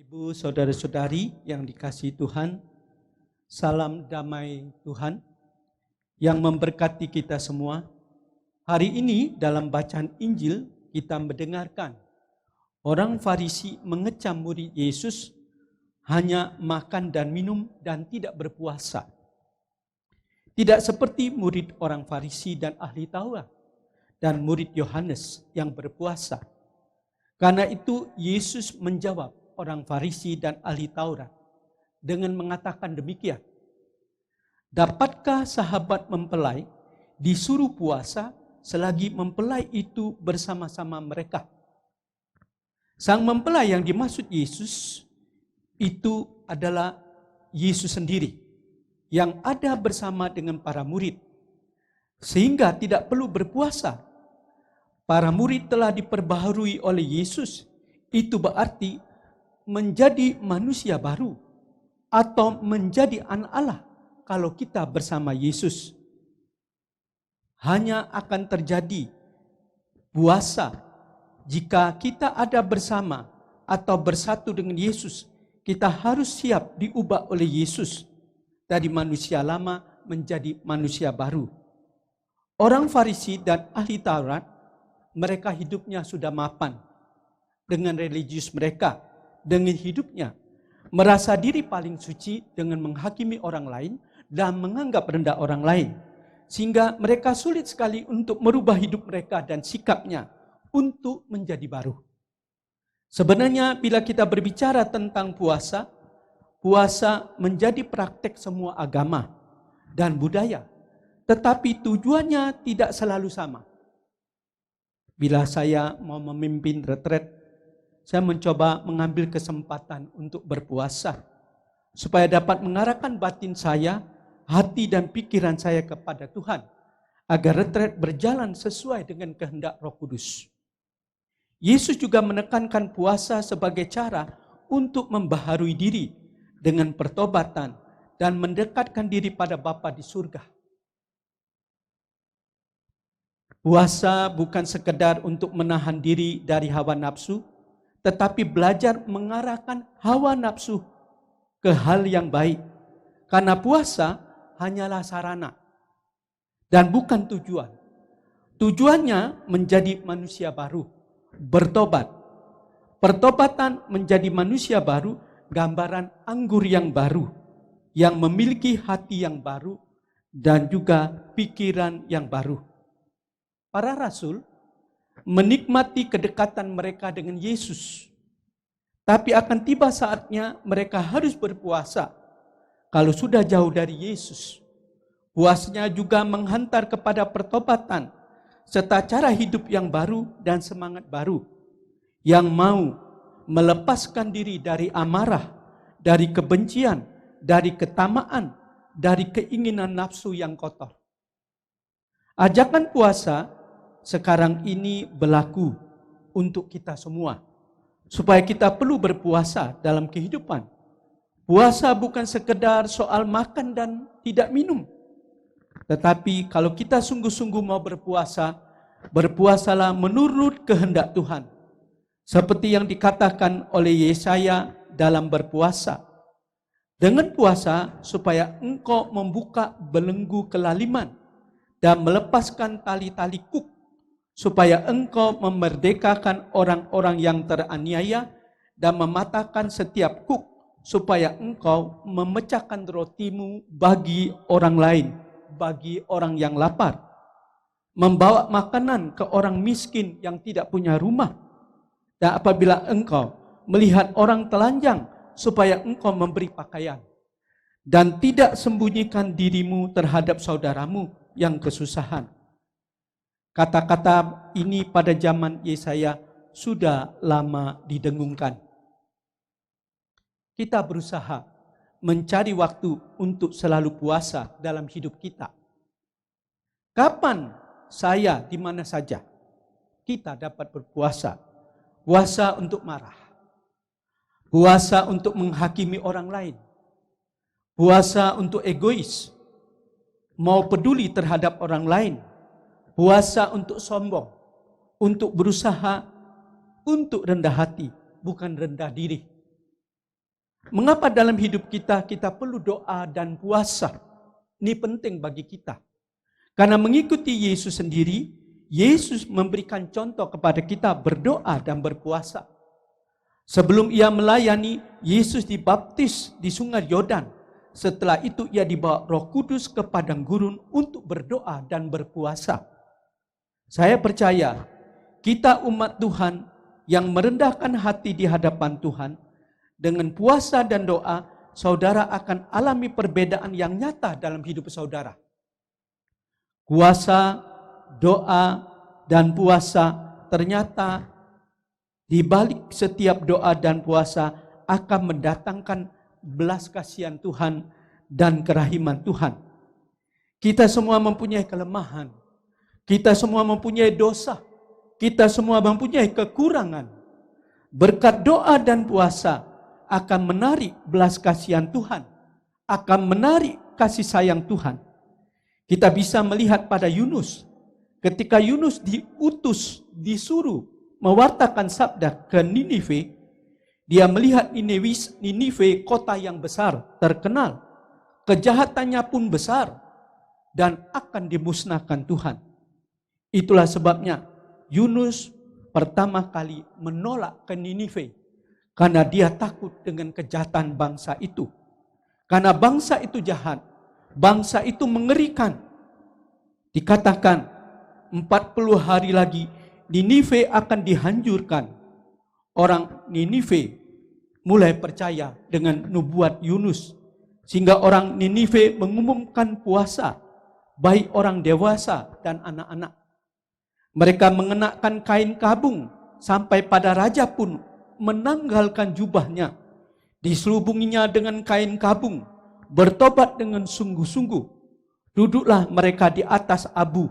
Ibu, saudara-saudari yang dikasihi Tuhan, salam damai Tuhan yang memberkati kita semua. Hari ini dalam bacaan Injil kita mendengarkan orang Farisi mengecam murid Yesus hanya makan dan minum dan tidak berpuasa. Tidak seperti murid orang Farisi dan ahli Taurat dan murid Yohanes yang berpuasa. Karena itu Yesus menjawab orang Farisi dan ahli Taurat dengan mengatakan demikian. Dapatkah sahabat mempelai disuruh puasa selagi mempelai itu bersama-sama mereka? Sang mempelai yang dimaksud Yesus itu adalah Yesus sendiri yang ada bersama dengan para murid. Sehingga tidak perlu berpuasa. Para murid telah diperbaharui oleh Yesus. Itu berarti menjadi manusia baru atau menjadi anak Allah kalau kita bersama Yesus. Hanya akan terjadi puasa jika kita ada bersama atau bersatu dengan Yesus. Kita harus siap diubah oleh Yesus dari manusia lama menjadi manusia baru. Orang Farisi dan ahli Taurat, mereka hidupnya sudah mapan dengan religius mereka, dengan hidupnya, merasa diri paling suci dengan menghakimi orang lain dan menganggap rendah orang lain. Sehingga mereka sulit sekali untuk merubah hidup mereka dan sikapnya untuk menjadi baru. Sebenarnya bila kita berbicara tentang puasa, puasa menjadi praktek semua agama dan budaya. Tetapi tujuannya tidak selalu sama. Bila saya mau memimpin retret, saya mencoba mengambil kesempatan untuk berpuasa supaya dapat mengarahkan batin saya, hati dan pikiran saya kepada Tuhan agar retret berjalan sesuai dengan kehendak Roh Kudus. Yesus juga menekankan puasa sebagai cara untuk membaharui diri dengan pertobatan dan mendekatkan diri pada Bapa di surga. Puasa bukan sekedar untuk menahan diri dari hawa nafsu, tetapi belajar mengarahkan hawa nafsu ke hal yang baik. Karena puasa hanyalah sarana dan bukan tujuan. Tujuannya menjadi manusia baru, bertobat. Pertobatan menjadi manusia baru, gambaran anggur yang baru, yang memiliki hati yang baru dan juga pikiran yang baru. Para rasul menikmati kedekatan mereka dengan Yesus. Tapi akan tiba saatnya mereka harus berpuasa kalau sudah jauh dari Yesus. Puasanya juga menghantar kepada pertobatan serta cara hidup yang baru dan semangat baru yang mau melepaskan diri dari amarah, dari kebencian, dari ketamaan, dari keinginan nafsu yang kotor. Ajakan puasa sekarang ini berlaku untuk kita semua. Supaya kita perlu berpuasa dalam kehidupan. Puasa bukan sekedar soal makan dan tidak minum. Tetapi kalau kita sungguh-sungguh mau berpuasa, berpuasalah menurut kehendak Tuhan. Seperti yang dikatakan oleh Yesaya dalam berpuasa. Dengan puasa supaya engkau membuka belenggu kelaliman dan melepaskan tali-tali kuk, supaya engkau memerdekakan orang-orang yang teraniaya dan mematahkan setiap kuk, supaya engkau memecahkan rotimu bagi orang lain, bagi orang yang lapar, membawa makanan ke orang miskin yang tidak punya rumah, dan apabila engkau melihat orang telanjang, supaya engkau memberi pakaian, dan tidak sembunyikan dirimu terhadap saudaramu yang kesusahan. Kata-kata ini pada zaman Yesaya sudah lama didengungkan. Kita berusaha mencari waktu untuk selalu puasa dalam hidup kita. Kapan saya di mana saja kita dapat berpuasa? Puasa untuk marah. Puasa untuk menghakimi orang lain. Puasa untuk egois. Mau peduli terhadap orang lain. Puasa untuk sombong, untuk berusaha, untuk rendah hati, bukan rendah diri. Mengapa dalam hidup kita perlu doa dan puasa? Ini penting bagi kita. Karena mengikuti Yesus sendiri, Yesus memberikan contoh kepada kita berdoa dan berpuasa. Sebelum ia melayani, Yesus dibaptis di Sungai Yordan. Setelah itu ia dibawa Roh Kudus ke padang gurun untuk berdoa dan berpuasa. Saya percaya kita umat Tuhan yang merendahkan hati di hadapan Tuhan, dengan puasa dan doa, saudara akan alami perbedaan yang nyata dalam hidup saudara. Puasa, doa, dan puasa ternyata di balik setiap doa dan puasa akan mendatangkan belas kasihan Tuhan dan kerahiman Tuhan. Kita semua mempunyai kelemahan. Kita semua mempunyai dosa. Kita semua mempunyai kekurangan. Berkat doa dan puasa akan menarik belas kasihan Tuhan, akan menarik kasih sayang Tuhan. Kita bisa melihat pada Yunus, ketika Yunus disuruh mewartakan sabda ke Ninive, dia melihat Ninive kota yang besar, terkenal, kejahatannya pun besar, dan akan dimusnahkan Tuhan. Itulah sebabnya Yunus pertama kali menolak ke Ninive, karena dia takut dengan kejahatan bangsa itu. Karena bangsa itu jahat, bangsa itu mengerikan. Dikatakan 40 hari lagi Ninive akan dihancurkan. Orang Ninive mulai percaya dengan nubuat Yunus. Sehingga orang Ninive mengumumkan puasa, baik orang dewasa dan anak-anak. Mereka mengenakan kain kabung, sampai pada raja pun menanggalkan jubahnya, diselubunginya dengan kain kabung, bertobat dengan sungguh-sungguh. Duduklah mereka di atas abu,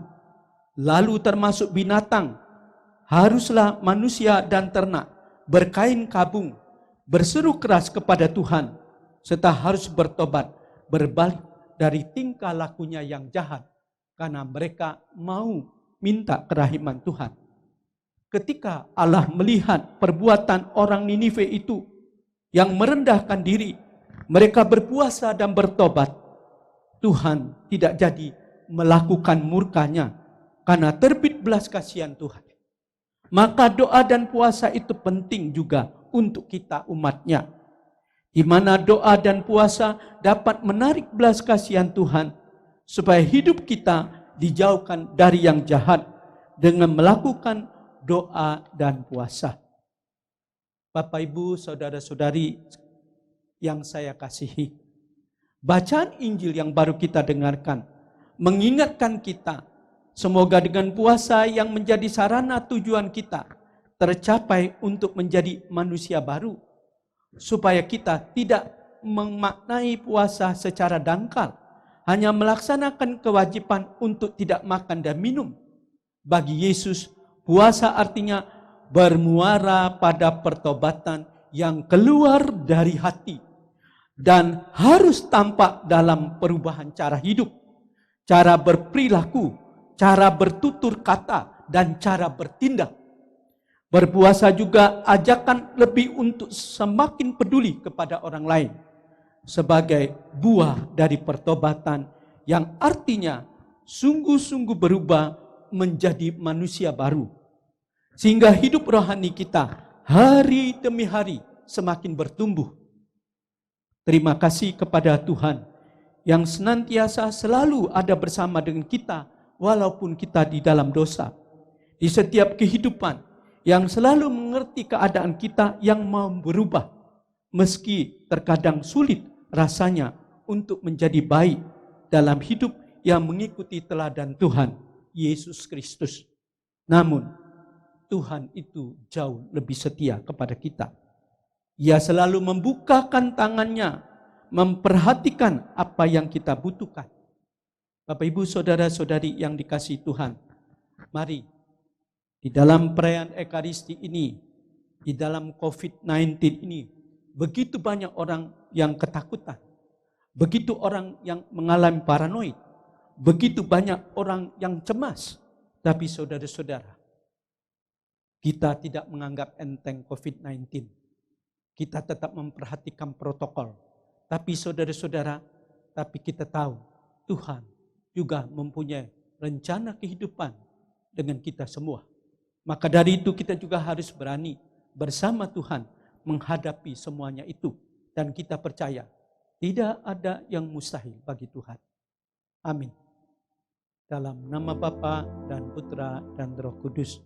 lalu termasuk binatang, haruslah manusia dan ternak, berkain kabung, berseru keras kepada Tuhan, serta harus bertobat, berbalik dari tingkah lakunya yang jahat, karena mereka mau minta kerahiman Tuhan. Ketika Allah melihat perbuatan orang Ninive itu yang merendahkan diri, mereka berpuasa dan bertobat, Tuhan tidak jadi melakukan murkanya karena terbit belas kasihan Tuhan. Maka doa dan puasa itu penting juga untuk kita umatnya, di mana doa dan puasa dapat menarik belas kasihan Tuhan supaya hidup kita dijauhkan dari yang jahat dengan melakukan doa dan puasa. Bapak, Ibu, saudara-saudari yang saya kasihi, bacaan Injil yang baru kita dengarkan mengingatkan kita, semoga dengan puasa yang menjadi sarana tujuan kita tercapai untuk menjadi manusia baru, supaya kita tidak memaknai puasa secara dangkal, hanya melaksanakan kewajiban untuk tidak makan dan minum. Bagi Yesus, puasa artinya bermuara pada pertobatan yang keluar dari hati dan harus tampak dalam perubahan cara hidup, cara berperilaku, cara bertutur kata, dan cara bertindak. Berpuasa juga ajakan lebih untuk semakin peduli kepada orang lain sebagai buah dari pertobatan yang artinya sungguh-sungguh berubah menjadi manusia baru, sehingga hidup rohani kita hari demi hari semakin bertumbuh. Terima kasih kepada Tuhan yang senantiasa selalu ada bersama dengan kita walaupun kita di dalam dosa, di setiap kehidupan, yang selalu mengerti keadaan kita yang mau berubah, meski terkadang sulit rasanya untuk menjadi baik dalam hidup yang mengikuti teladan Tuhan Yesus Kristus. Namun Tuhan itu jauh lebih setia kepada kita. Ia selalu membukakan tangannya, memperhatikan apa yang kita butuhkan. Bapak, Ibu, saudara-saudari yang dikasihi Tuhan, mari di dalam perayaan Ekaristi ini, di dalam COVID-19 ini, begitu banyak orang yang ketakutan, begitu orang yang mengalami paranoid, begitu banyak orang yang cemas. Tapi saudara-saudara, kita tidak menganggap enteng COVID-19. kita tetap memperhatikan protokol. Tapi saudara-saudara, tapi kita tahu Tuhan juga mempunyai rencana kehidupan dengan kita semua. Maka dari itu kita juga harus berani bersama Tuhan menghadapi semuanya itu. Dan kita percaya tidak ada yang mustahil bagi Tuhan. Amin. Dalam nama Bapa dan Putra dan Roh Kudus.